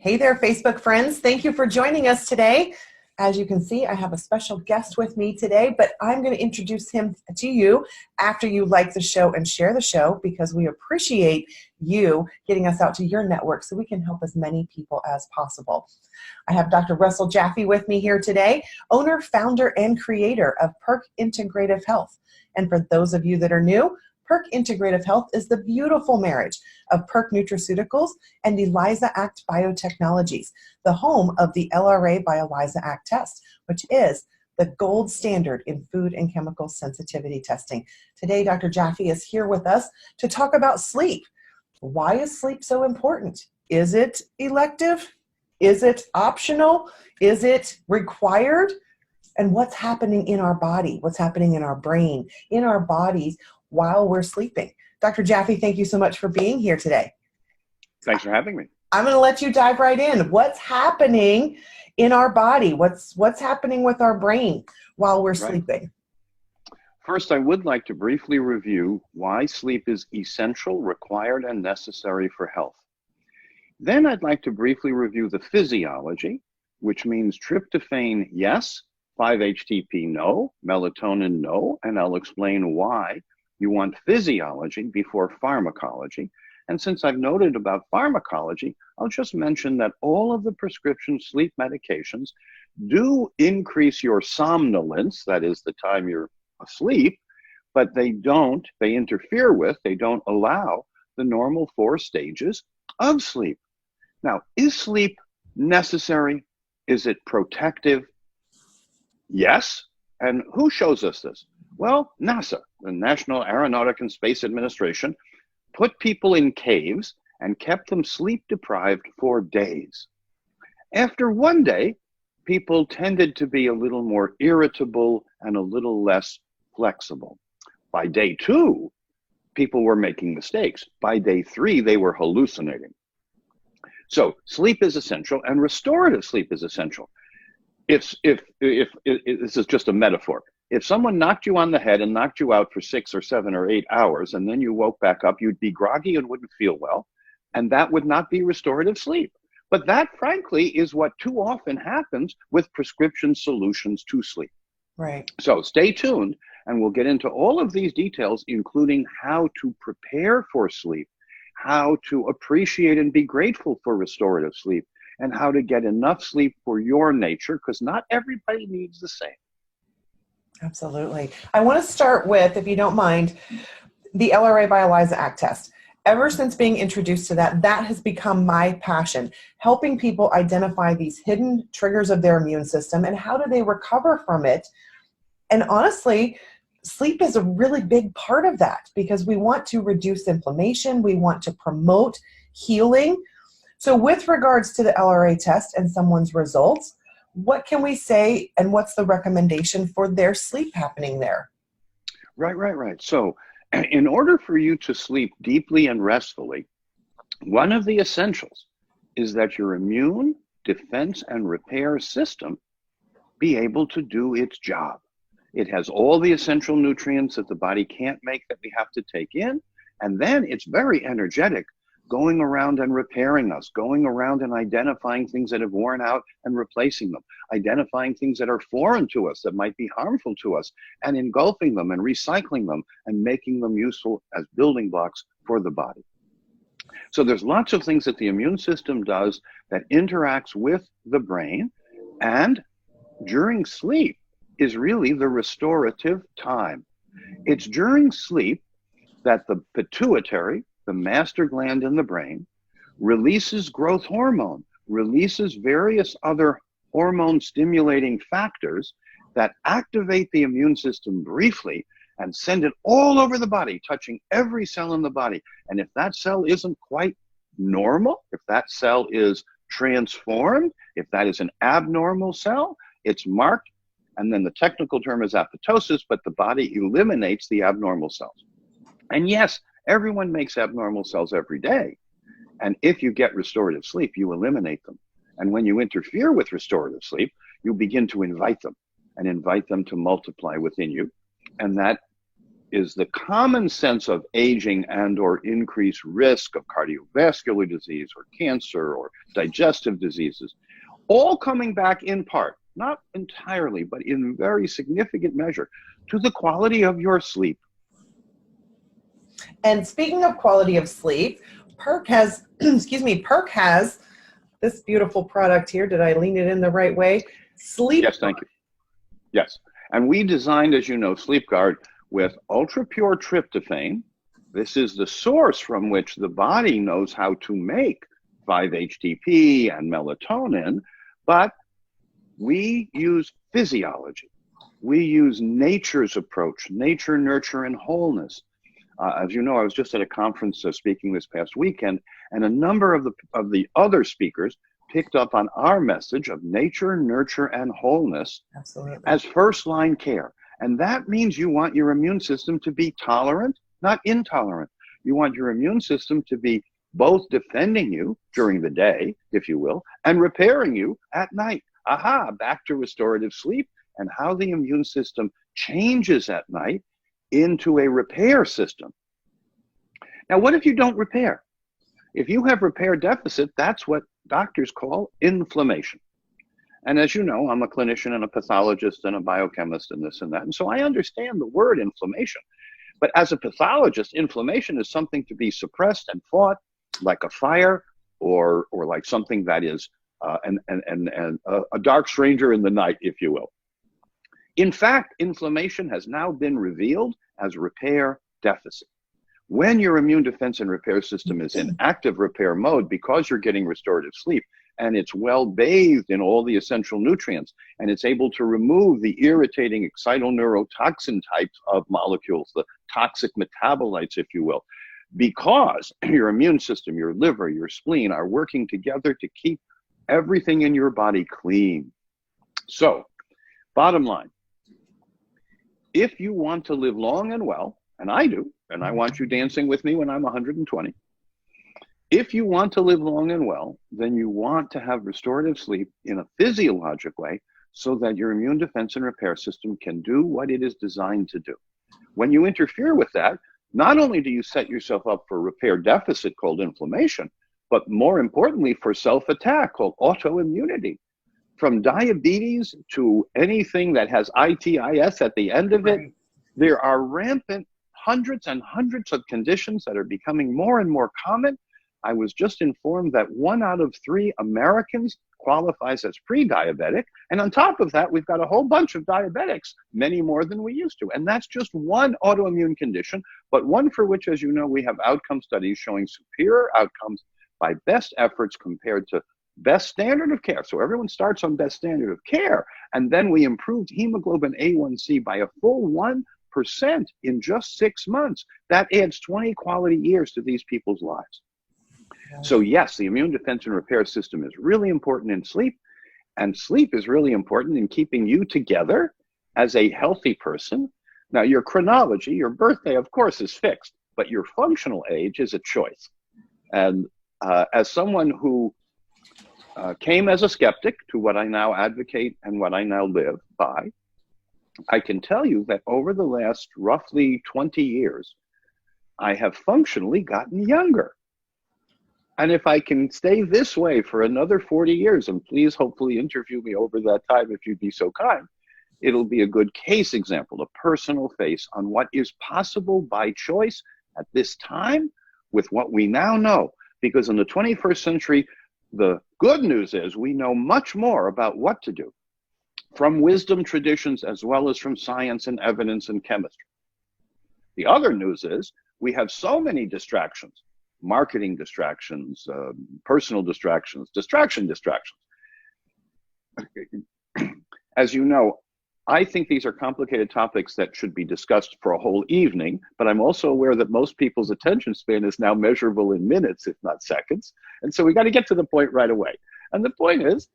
Hey there, Facebook friends. Thank you for joining us today. As you can see, I have a special guest with me today, but I'm going to introduce him to you after you like the show and share the show, because we appreciate you getting us out to your network so we can help as many people as possible. I have Dr. Russell Jaffe with me here today, owner, founder, and creator of Perk Integrative Health. And for those of you that are new, Perk Integrative Health is the beautiful marriage of Perk Nutraceuticals and ELISA Act Biotechnologies, the home of the LRA by ELISA Act test, which is the gold standard in food and chemical sensitivity testing. Today, Dr. Jaffe is here with us to talk about sleep. Why is sleep so important? Is it elective? Is it optional? Is it required? And what's happening in our body? What's happening in our brain, in our bodies while we're sleeping? Dr. Jaffe, thank you so much for being here today. Thanks for having me. I'm going to let you dive right in. What's happening in our body? What's happening with our brain while we're sleeping? First, I would like to briefly review why sleep is essential, required, and necessary for health. Then I'd like to briefly review the physiology, which means tryptophan, yes, 5-HTP, no, melatonin, no, and I'll explain why you want physiology before pharmacology. And since I've noted about pharmacology, I'll just mention that all of the prescription sleep medications do increase your somnolence, that is the time you're asleep, but they interfere with, they don't allow the normal 4 stages of sleep. Now, is sleep necessary? Is it protective? Yes. And who shows us this? Well, NASA, the National Aeronautic and Space Administration, put people in caves and kept them sleep deprived for days. After one day, people tended to be a little more irritable and a little less flexible. By day 2, people were making mistakes. By day 3, they were hallucinating. So sleep is essential, and restorative sleep is essential. If this is just a metaphor. If someone knocked you on the head and knocked you out for 6 or 7 or 8 hours, and then you woke back up, you'd be groggy and wouldn't feel well, and that would not be restorative sleep. But that, frankly, is what too often happens with prescription solutions to sleep. Right. So stay tuned, and we'll get into all of these details, including how to prepare for sleep, how to appreciate and be grateful for restorative sleep, and how to get enough sleep for your nature, because not everybody needs the same. Absolutely. I want to start with, if you don't mind, the LRA by ELISA Act test. Ever since being introduced to that has become my passion, helping people identify these hidden triggers of their immune system and how do they recover from it. And honestly, sleep is a really big part of that, because we want to reduce inflammation, we want to promote healing. So with regards to the LRA test and someone's results, what can we say, and what's the recommendation for their sleep happening there? Right. So in order for you to sleep deeply and restfully, one of the essentials is that your immune, defense, and repair system be able to do its job. It has all the essential nutrients that the body can't make that we have to take in, and then it's very energetic, going around and repairing us, going around and identifying things that have worn out and replacing them, identifying things that are foreign to us that might be harmful to us, and engulfing them and recycling them and making them useful as building blocks for the body. So there's lots of things that the immune system does that interacts with the brain, and during sleep is really the restorative time. It's during sleep that the pituitary, the master gland in the brain, releases growth hormone, releases various other hormone stimulating factors that activate the immune system briefly and send it all over the body, touching every cell in the body. And if that cell isn't quite normal, if that cell is transformed, if that is an abnormal cell, it's marked, and then the technical term is apoptosis, but the body eliminates the abnormal cells. And yes, everyone makes abnormal cells every day. And if you get restorative sleep, you eliminate them. And when you interfere with restorative sleep, you begin to invite them and invite them to multiply within you. And that is the common sense of aging and or increased risk of cardiovascular disease or cancer or digestive diseases, all coming back in part, not entirely, but in very significant measure, to the quality of your sleep. And speaking of quality of sleep, Perk has, Perk has this beautiful product here. Did I lean it in the right way? Sleep. Yes, thank you. Yes. And we designed, as you know, Sleep Guard with ultra pure tryptophan. This is the source from which the body knows how to make 5-HTP and melatonin, but we use physiology. We use nature's approach, nature, nurture, and wholeness. As you know, I was just at a conference speaking this past weekend, and a number of the other speakers picked up on our message of nature, nurture, and wholeness. Absolutely. As first-line care. And that means you want your immune system to be tolerant, not intolerant. You want your immune system to be both defending you during the day, if you will, and repairing you at night. Aha, back to restorative sleep and how the immune system changes at night into a repair system. Now, what if you don't repair? If you have repair deficit, that's what doctors call inflammation. And as you know, I'm a clinician and a pathologist and a biochemist and this and that. And so I understand the word inflammation. But as a pathologist, inflammation is something to be suppressed and fought like a fire or like something that is a dark stranger in the night, if you will. In fact, inflammation has now been revealed as repair deficit. When your immune defense and repair system is in active repair mode because you're getting restorative sleep and it's well bathed in all the essential nutrients and it's able to remove the irritating excitoneurotoxin types of molecules, the toxic metabolites, if you will, because your immune system, your liver, your spleen are working together to keep everything in your body clean. So, bottom line, if you want to live long and well, and I do, and I want you dancing with me when I'm 120, if you want to live long and well, then you want to have restorative sleep in a physiologic way so that your immune defense and repair system can do what it is designed to do. When you interfere with that, not only do you set yourself up for repair deficit called inflammation, but more importantly for self-attack called autoimmunity. From diabetes to anything that has ITIS at the end of it, there are rampant hundreds and hundreds of conditions that are becoming more and more common. I was just informed that 1 out of 3 Americans qualifies as pre-diabetic. And on top of that, we've got a whole bunch of diabetics, many more than we used to. And that's just one autoimmune condition, but one for which, as you know, we have outcome studies showing superior outcomes by best efforts compared to best standard of care. So everyone starts on best standard of care. And then we improved hemoglobin A1C by a full 1% in just 6 months. That adds 20 quality years to these people's lives. So yes, the immune defense and repair system is really important in sleep, and sleep is really important in keeping you together as a healthy person. Now, your chronology, your birthday, of course, is fixed, but your functional age is a choice. And as someone who came as a skeptic to what I now advocate and what I now live by, I can tell you that over the last roughly 20 years, I have functionally gotten younger. And if I can stay this way for another 40 years, and please hopefully interview me over that time if you'd be so kind, it'll be a good case example, a personal face on what is possible by choice at this time with what we now know. Because in the 21st century, the good news is we know much more about what to do from wisdom traditions as well as from science and evidence and chemistry. The other news is we have so many distractions. Marketing distractions, personal distractions, distractions. As you know, I think these are complicated topics that should be discussed for a whole evening, but I'm also aware that most people's attention span is now measurable in minutes, if not seconds. And so we got to get to the point right away. And the point is,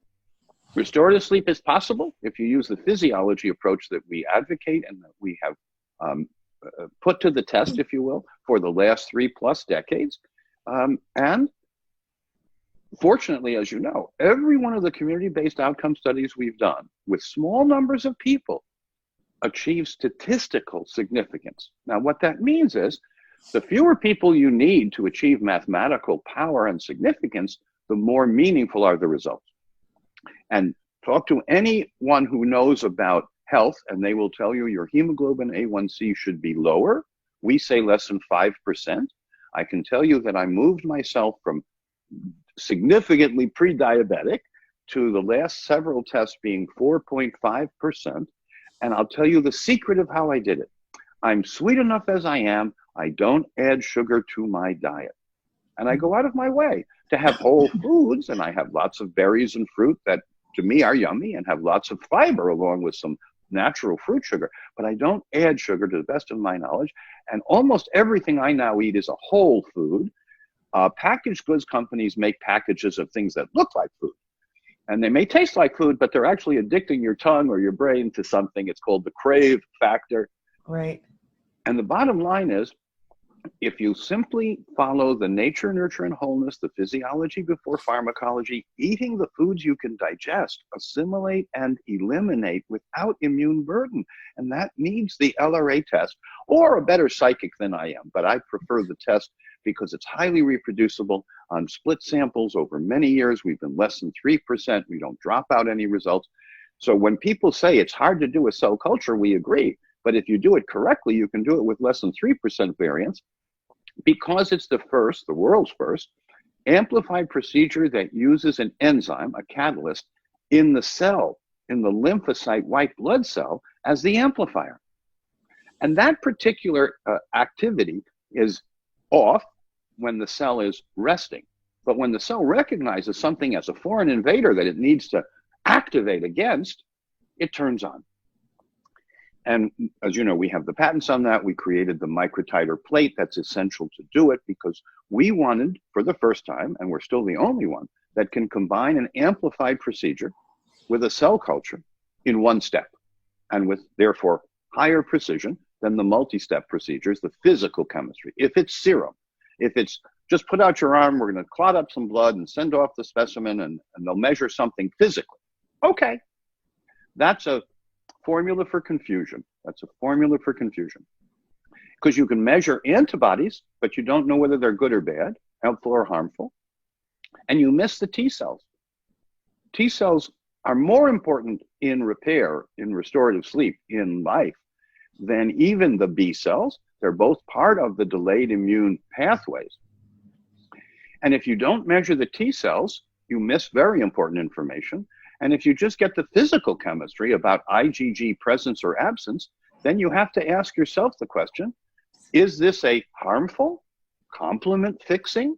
restorative sleep is possible if you use the physiology approach that we advocate and that we have put to the test, if you will, for the last 3+ decades. And fortunately, as you know, every one of the community-based outcome studies we've done with small numbers of people achieve statistical significance. Now, what that means is the fewer people you need to achieve mathematical power and significance, the more meaningful are the results. And talk to anyone who knows about health, and they will tell you your hemoglobin A1C should be lower. We say less than 5%. I can tell you that I moved myself from significantly pre-diabetic to the last several tests being 4.5%. And I'll tell you the secret of how I did it. I'm sweet enough as I am. I don't add sugar to my diet. And I go out of my way to have whole foods, and I have lots of berries and fruit that to me are yummy and have lots of fiber along with some natural fruit sugar, but I don't add sugar to the best of my knowledge. And almost everything I now eat is a whole food. Packaged goods companies make packages of things that look like food. And they may taste like food, but they're actually addicting your tongue or your brain to something. It's called the crave factor. Right. And the bottom line is, if you simply follow the nature, nurture, and wholeness, the physiology before pharmacology, eating the foods you can digest, assimilate, and eliminate without immune burden. And that needs the LRA test, or a better psychic than I am. But I prefer the test because it's highly reproducible on split samples over many years. We've been less than 3%. We don't drop out any results. So when people say it's hard to do a cell culture, we agree. But if you do it correctly, you can do it with less than 3% variance, because it's the world's first, amplified procedure that uses an enzyme, a catalyst, in the cell, in the lymphocyte white blood cell, as the amplifier. And that particular activity is off when the cell is resting. But when the cell recognizes something as a foreign invader that it needs to activate against, it turns on. And as you know, we have the patents on that. We created the microtiter plate that's essential to do it because we wanted, for the first time, and we're still the only one, that can combine an amplified procedure with a cell culture in one step, and with, therefore, higher precision than the multi-step procedures, the physical chemistry. If it's serum, if it's just put out your arm, we're going to clot up some blood and send off the specimen, and they'll measure something physically. Okay, that's a formula for confusion. That's a formula for confusion. Because you can measure antibodies, but you don't know whether they're good or bad, helpful or harmful. And you miss the T cells. T cells are more important in repair, in restorative sleep, in life, than even the B cells. They're both part of the delayed immune pathways. And if you don't measure the T cells, you miss very important information. And if you just get the physical chemistry about IgG presence or absence, then you have to ask yourself the question, is this a harmful, complement fixing,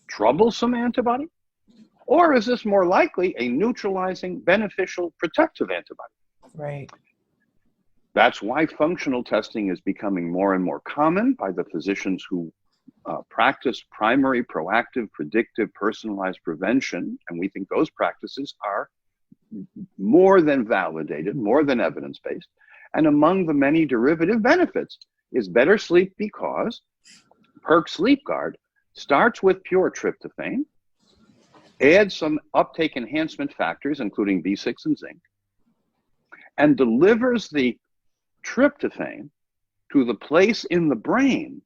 troublesome antibody? Or is this more likely a neutralizing, beneficial, protective antibody? Right. That's why functional testing is becoming more and more common by the physicians who practice primary, proactive, predictive, personalized prevention. And we think those practices are more than validated, more than evidence-based. And among the many derivative benefits is better sleep, because Perk Sleep Guard starts with pure tryptophan, adds some uptake enhancement factors, including B6 and zinc, and delivers the tryptophan to the place in the brain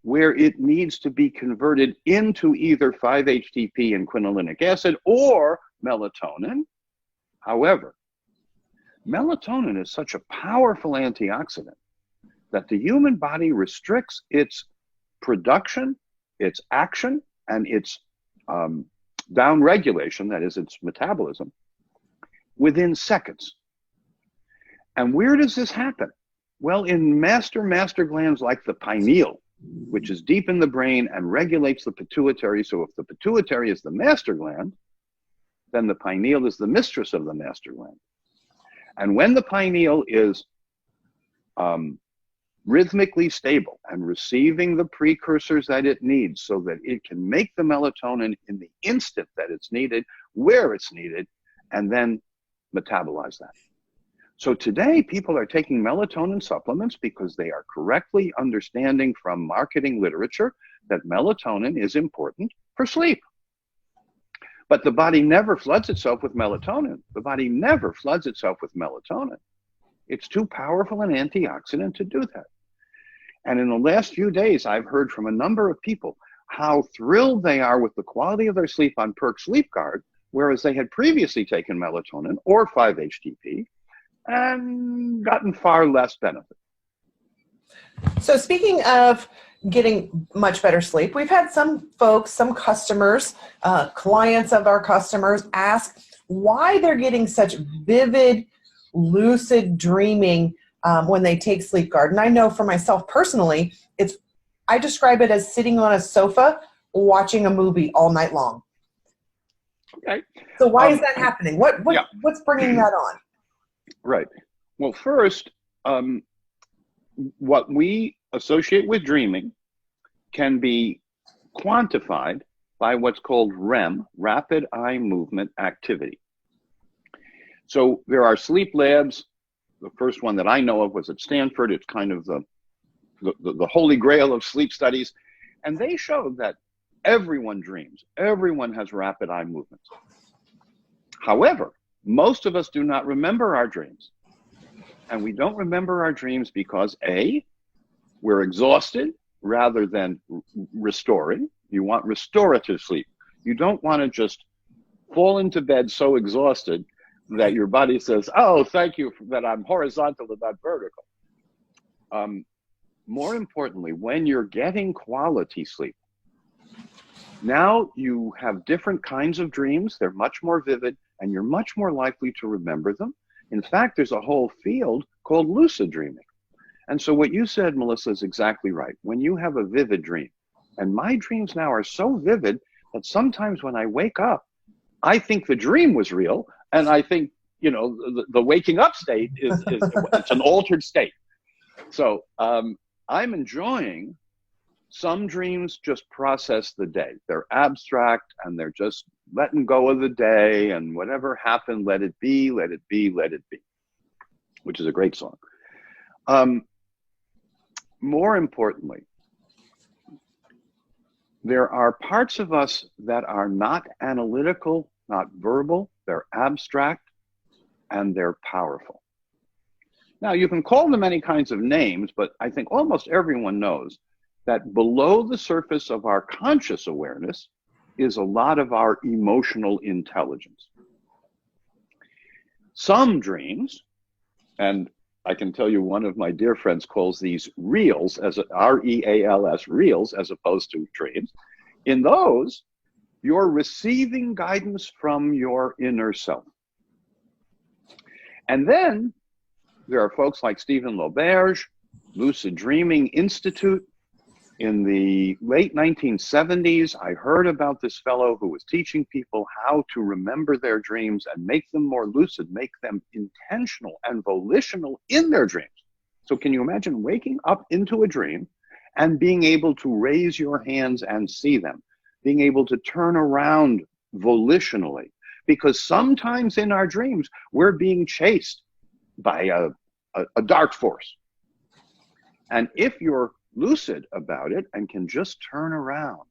where it needs to be converted into either 5-HTP and quinolinic acid or melatonin. However, melatonin is such a powerful antioxidant that the human body restricts its production, its action, and its downregulation, that is, its metabolism, within seconds. And where does this happen? Well, in master glands like the pineal, which is deep in the brain and regulates the pituitary. So if the pituitary is the master gland, then the pineal is the mistress of the master gland. And when the pineal is rhythmically stable and receiving the precursors that it needs so that it can make the melatonin in the instant that it's needed, where it's needed, and then metabolize that. So today, people are taking melatonin supplements because they are correctly understanding from marketing literature that melatonin is important for sleep. But the body never floods itself with melatonin. The body never floods itself with melatonin It's too powerful an antioxidant to do that. And in the last few days, I've heard from a number of people how thrilled they are with the quality of their sleep on Perk Sleep Guard, whereas they had previously taken melatonin or 5-HTP and gotten far less benefit. So speaking of getting much better sleep, we've had some folks, some customers, clients of our customers ask why they're getting such vivid, lucid dreaming when they take Sleep Guard. And I know for myself personally, I describe it as sitting on a sofa watching a movie all night long. Okay. So why is that happening? What's bringing that on? Right. Well, first, what we associate with dreaming can be quantified by what's called REM, rapid eye movement activity. So there are sleep labs. The first one that I know of was at Stanford. It's kind of the holy grail of sleep studies. And they showed that everyone dreams. Everyone has rapid eye movements. However, most of us do not remember our dreams. And we don't remember our dreams because A, we're exhausted rather than restoring. You want restorative sleep. You don't want to just fall into bed so exhausted that your body says, oh, thank you that I'm horizontal and not vertical. More importantly, when you're getting quality sleep, now you have different kinds of dreams. They're much more vivid, and you're much more likely to remember them. In fact, there's a whole field called lucid dreaming. And so what you said, Melissa, is exactly right. When you have a vivid dream, and my dreams now are so vivid that sometimes when I wake up, I think the dream was real, and I think, you know, the waking up state is it's an altered state. So I'm enjoying some dreams just process the day. They're abstract and they're just letting go of the day, and whatever happened, let it be, let it be, let it be, which is a great song. More importantly, there are parts of us that are not analytical, not verbal, they're abstract, and they're powerful. Now, you can call them any kinds of names, but I think almost everyone knows that below the surface of our conscious awareness is a lot of our emotional intelligence. Some dreams, and I can tell you one of my dear friends calls these reals, as R-E-A-L-S, reals, as opposed to dreams. In those, you're receiving guidance from your inner self. And then there are folks like Stephen Lauberge, Lucid Dreaming Institute. In the late 1970s, I heard about this fellow who was teaching people how to remember their dreams and make them more lucid, make them intentional and volitional in their dreams. So can you imagine waking up into a dream and being able to raise your hands and see them, being able to turn around volitionally? Because sometimes in our dreams, we're being chased by a dark force. And if you're lucid about it and can just turn around.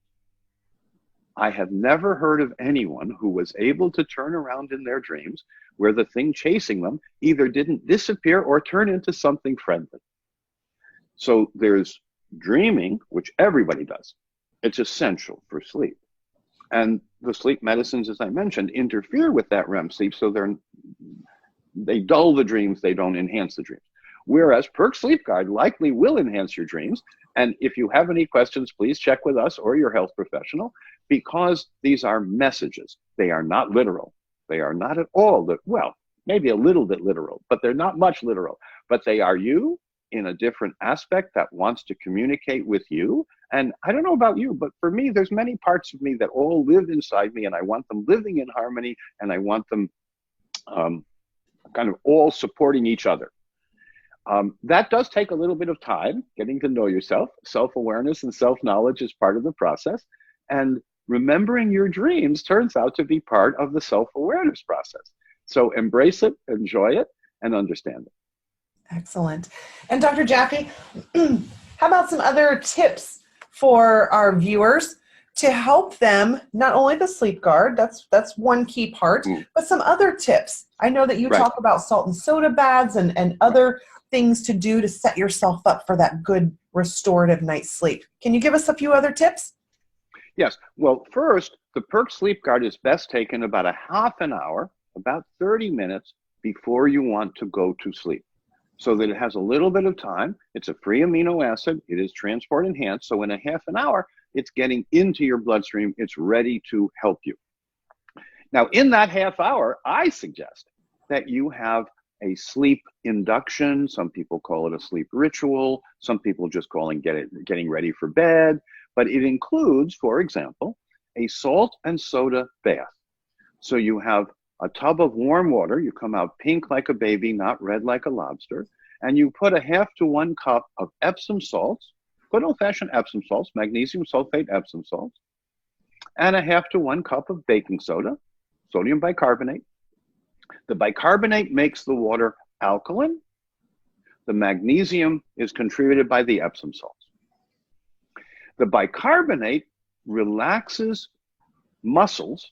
I have never heard of anyone who was able to turn around in their dreams where the thing chasing them either didn't disappear or turn into something friendly. So there's dreaming, which everybody does. It's essential for sleep. And the sleep medicines, as I mentioned, interfere with that REM sleep, so they dull the dreams, they don't enhance the dreams. Whereas Perk Sleep Guard likely will enhance your dreams. And if you have any questions, please check with us or your health professional, because these are messages. They are not literal. They are not at all, well, maybe a little bit literal, but they're not much literal. But they are you in a different aspect that wants to communicate with you. And I don't know about you, but for me, there's many parts of me that all live inside me, and I want them living in harmony, and I want them kind of all supporting each other. That does take a little bit of time, getting to know yourself. Self-awareness and self-knowledge is part of the process. And remembering your dreams turns out to be part of the self-awareness process. So embrace it, enjoy it, and understand it. Excellent. And Dr. Jaffe, how about some other tips for our viewers to help them, not only the sleep guard, that's one key part, but some other tips. I know that you talk about salt and soda baths and other things to do to set yourself up for that good restorative night's sleep. Can you give us a few other tips? Yes. Well, first, the Perk Sleep Guard is best taken about a half an hour, about 30 minutes before you want to go to sleep, so that it has a little bit of time. It's a free amino acid. It is transport enhanced. So in a half an hour, it's getting into your bloodstream. It's ready to help you. Now, in that half hour, I suggest that you have a sleep induction. Some people call it a sleep ritual. Some people just call it getting ready for bed. But it includes, for example, a salt and soda bath. So you have a tub of warm water. You come out pink like a baby, not red like a lobster. And you put a 1/2 to 1 cup of Epsom salts, good old-fashioned Epsom salts, magnesium sulfate Epsom salts, and a 1/2 to 1 cup of baking soda, sodium bicarbonate. The bicarbonate makes the water alkaline. The magnesium is contributed by the Epsom salts. The bicarbonate relaxes muscles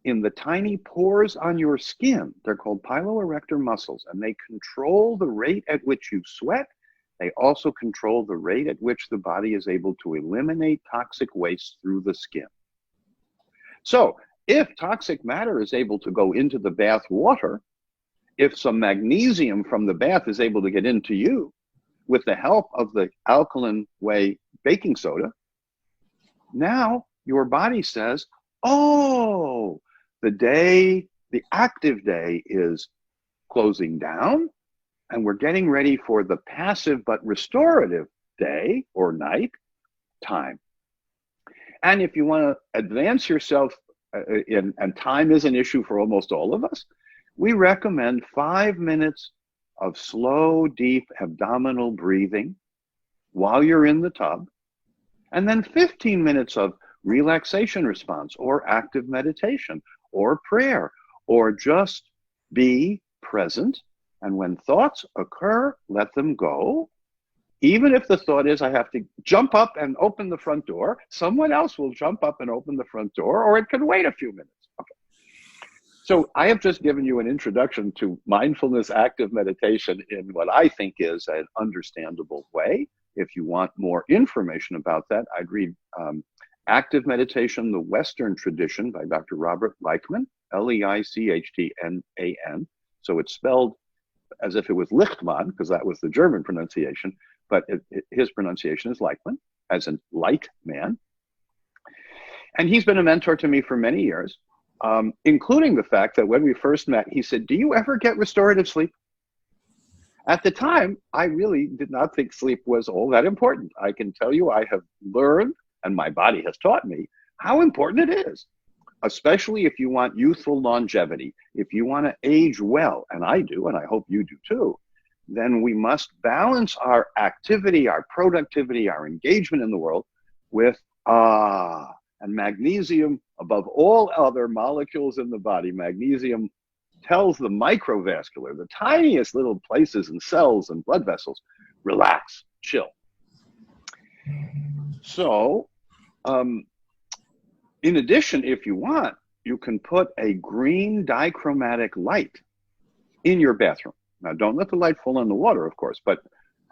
in the tiny pores on your skin. They're called piloerector muscles, and they control the rate at which you sweat. They also control the rate at which the body is able to eliminate toxic waste through the skin. So if toxic matter is able to go into the bath water, if some magnesium from the bath is able to get into you with the help of the alkaline whey baking soda, now your body says, oh, the active day is closing down, and we're getting ready for the passive but restorative day or night time. And if you want to advance yourself, and time is an issue for almost all of us, we recommend 5 minutes of slow, deep abdominal breathing while you're in the tub, and then 15 minutes of relaxation response or active meditation or prayer, or just be present. And when thoughts occur, let them go. Even if the thought is, I have to jump up and open the front door, someone else will jump up and open the front door, or it can wait a few minutes. Okay. So I have just given you an introduction to mindfulness active meditation in what I think is an understandable way. If you want more information about that, I'd read Active Meditation, the Western Tradition by Dr. Robert Leichtman, Leichtman. So it's spelled as if it was Lichtmann, because that was the German pronunciation, but his pronunciation is Leichtman, as in light man. And he's been a mentor to me for many years, including the fact that when we first met, he said, do you ever get restorative sleep? At the time, I really did not think sleep was all that important. I can tell you I have learned, and my body has taught me, how important it is, especially if you want youthful longevity. If you want to age well, and I do, and I hope you do too, then we must balance our activity, our productivity, our engagement in the world with and magnesium, above all other molecules in the body, magnesium tells the microvascular, the tiniest little places and cells and blood vessels, relax, chill. So, in addition, if you want, you can put a green dichromatic light in your bathroom. Now, don't let the light fall in the water, of course, but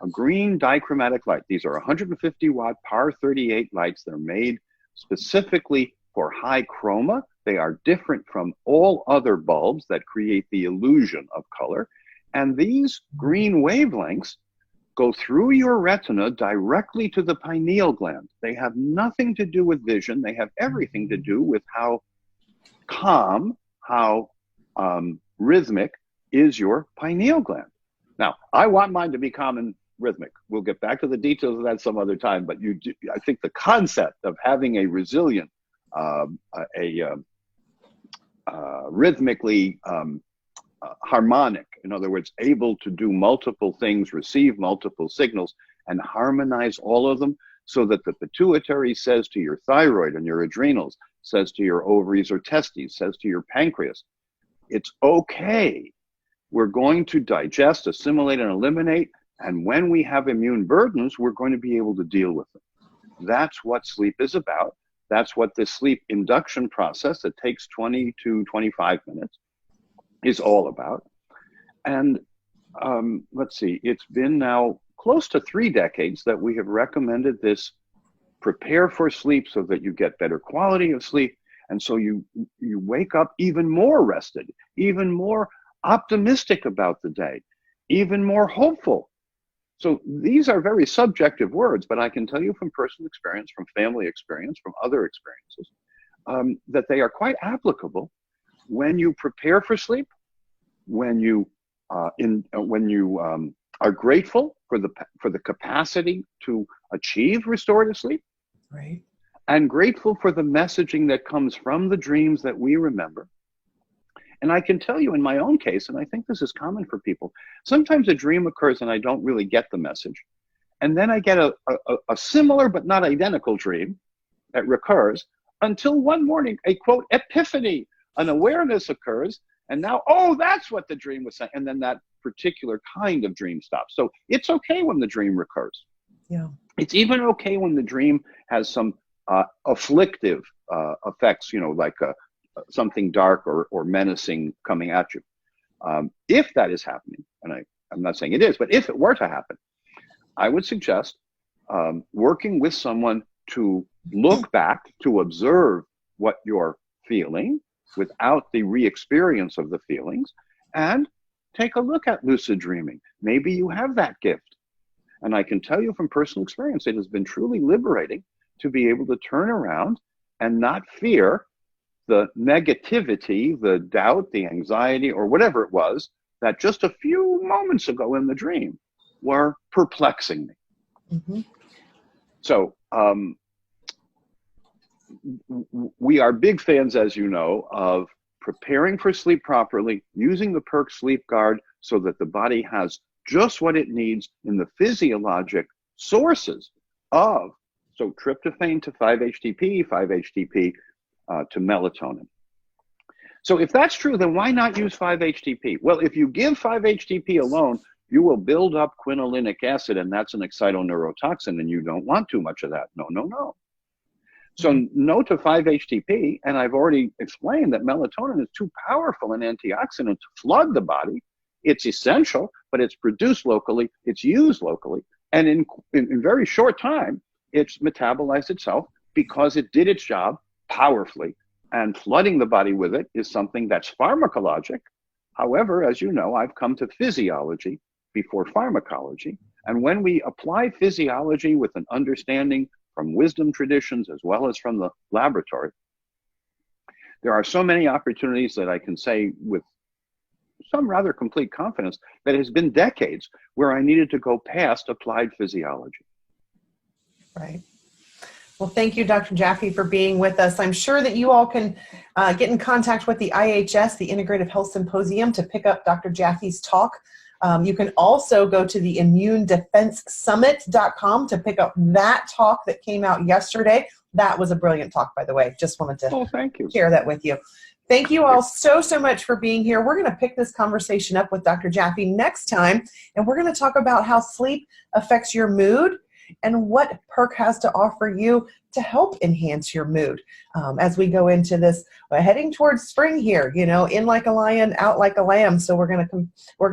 a green dichromatic light. These are 150 watt par 38 lights. They're made specifically for high chroma. They are different from all other bulbs that create the illusion of color. And these green wavelengths go through your retina directly to the pineal gland. They have nothing to do with vision. They have everything to do with how calm, how rhythmic is your pineal gland. Now, I want mine to be calm and rhythmic. We'll get back to the details of that some other time, but I think the concept of having a resilient, rhythmically harmonic, in other words, able to do multiple things, receive multiple signals, and harmonize all of them so that the pituitary says to your thyroid and your adrenals, says to your ovaries or testes, says to your pancreas, it's okay. We're going to digest, assimilate, and eliminate, and when we have immune burdens, we're going to be able to deal with them. That's what sleep is about. That's what the sleep induction process that takes 20 to 25 minutes is all about. And let's see, it's been now close to 3 decades that we have recommended this prepare for sleep so that you get better quality of sleep. And so you wake up even more rested, even more optimistic about the day, even more hopeful. So these are very subjective words, but I can tell you from personal experience, from family experience, from other experiences, that they are quite applicable when you prepare for sleep, when you are grateful for the capacity to achieve restorative sleep, right, and grateful for the messaging that comes from the dreams that we remember. And I can tell you in my own case, and I think this is common for people, sometimes a dream occurs and I don't really get the message. And then I get a similar but not identical dream that recurs until one morning, a quote, epiphany, an awareness occurs. And now, oh, that's what the dream was saying. And then that particular kind of dream stops. So it's okay when the dream recurs. Yeah. It's even okay when the dream has some afflictive effects, like something dark or menacing coming at you. If that is happening, and I'm not saying it is, but if it were to happen, I would suggest working with someone to look back, to observe what you're feeling without the re-experience of the feelings, and take a look at lucid dreaming. Maybe you have that gift. And I can tell you from personal experience, it has been truly liberating to be able to turn around and not fear the negativity, the doubt, the anxiety, or whatever it was that just a few moments ago in the dream were perplexing me. Mm-hmm. So we are big fans, as you know, of preparing for sleep properly, using the Perk Sleep Guard so that the body has just what it needs in the physiologic sources of, so tryptophan to 5-HTP, 5-HTP to melatonin. So if that's true, then why not use 5-HTP? Well, if you give 5-HTP alone, you will build up quinolinic acid, and that's an excitoneurotoxin, and you don't want too much of that. No, no, no. So no to 5-HTP, and I've already explained that melatonin is too powerful an antioxidant to flood the body. It's essential, but it's produced locally, it's used locally, and in very short time, it's metabolized itself because it did its job powerfully, and flooding the body with it is something that's pharmacologic. However, as you know, I've come to physiology before pharmacology, and when we apply physiology with an understanding from wisdom traditions as well as from the laboratory, there are so many opportunities that I can say with some rather complete confidence that it has been decades where I needed to go past applied physiology. Right. Well, thank you, Dr. Jaffe, for being with us. I'm sure that you all can get in contact with the IHS, the Integrative Health Symposium, to pick up Dr. Jaffe's talk. You can also go to the immunedefensesummit.com to pick up that talk that came out yesterday. That was a brilliant talk, by the way. Just wanted to thank you. Share that with you. Thank you all so much for being here. We're going to pick this conversation up with Dr. Jaffe next time, and we're going to talk about how sleep affects your mood and what Perk has to offer you to help enhance your mood as we go into this. We're heading towards spring here, in like a lion, out like a lamb. So we're going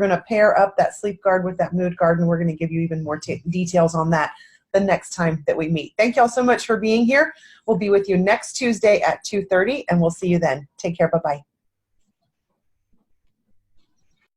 to pair up that sleep guard with that mood guard, and we're going to give you even more details on that the next time that we meet. Thank y'all so much for being here. We'll be with you next Tuesday at 2:30, and we'll see you then. Take care. Bye-bye.